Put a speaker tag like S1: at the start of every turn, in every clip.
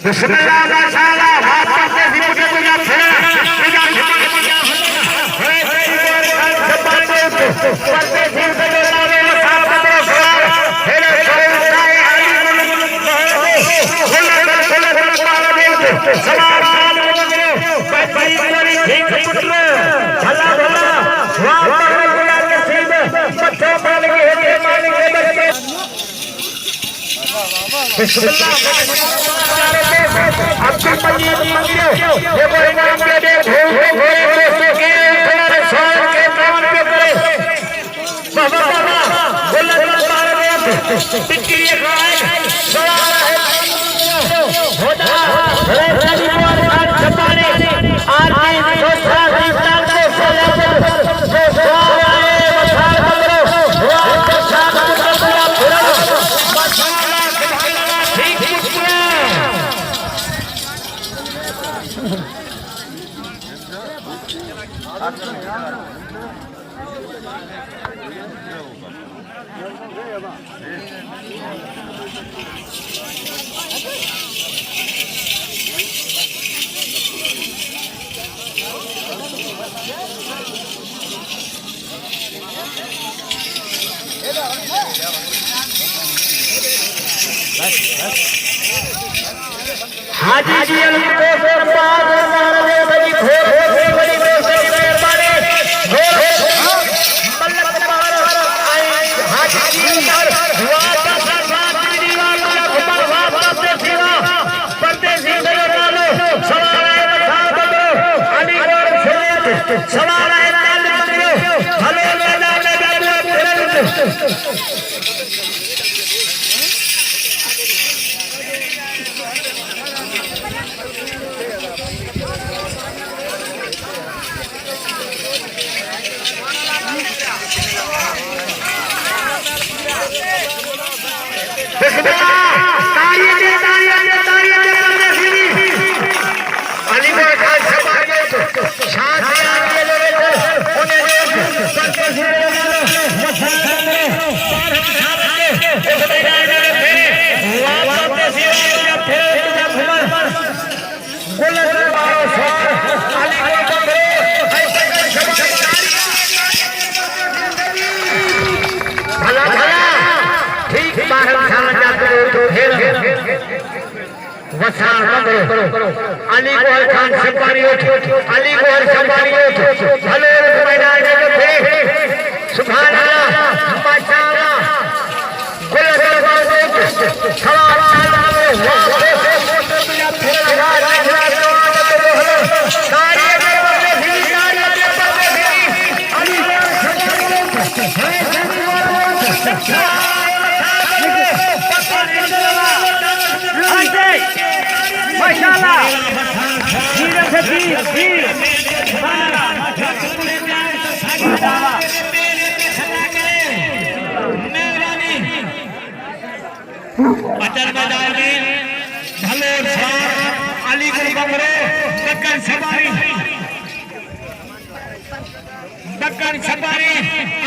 S1: बिस्मिल्लाह माशाअल्लाह हाथ पकड़े सिमुटे पूजा फेरा पूजा करते सिर पे लावे साथ में सवार हेरे सवार आली सवार भाई मेरी ठीक पुत्र भला भला वाह भला के सिर बच्चों मालिक है मालिक है बिस्मिल्लाह अब्दुल मजीद मंगियो ये बड़े नाम के दे भूखे भोरे दोस्तों के तुम्हारे साथ के काम पे करे बाबा बाबा बोला मारे टिक्की ये खाए सवाल है होता है सभी को आज छपाने आज की दूसरा हिस्सा को सोया जो सवाल है बता करो वाह बता करो पूरा ठीक हाजी जी को सरपार मारे बड़ी घोर बड़ी दोस्ती मेहरबानी घोर मल्लक बाहर आई हाजी जी और वादा सरपार दीवार वाला घुमा वापस सिवा परदेसी मेरे सवाल है बता दो अली और सवाल है तालिब करो भले मैदान में वसार करो अली गोहर खान संपारी अली गोहर संपारी भले मैदान में सुभान अल्लाह माशाअल्लाह कुल सवाल माशाअल्लाह धीरे से धीरे अटल मैदान में भले अली गुल कमरे दक्कन सवारी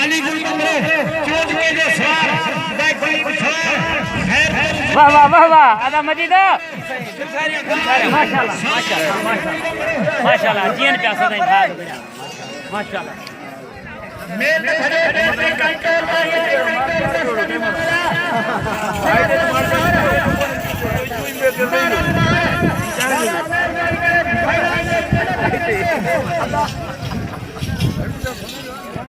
S1: अली गुल कमरे चोट के जो सवार वाह वाह वाह वाह आदा मजीद माशाल्लाह माशाल्लाह माशाल्लाह जीन प्यासा नहीं था माशाल्लाह मेल खड़े कंट्रोल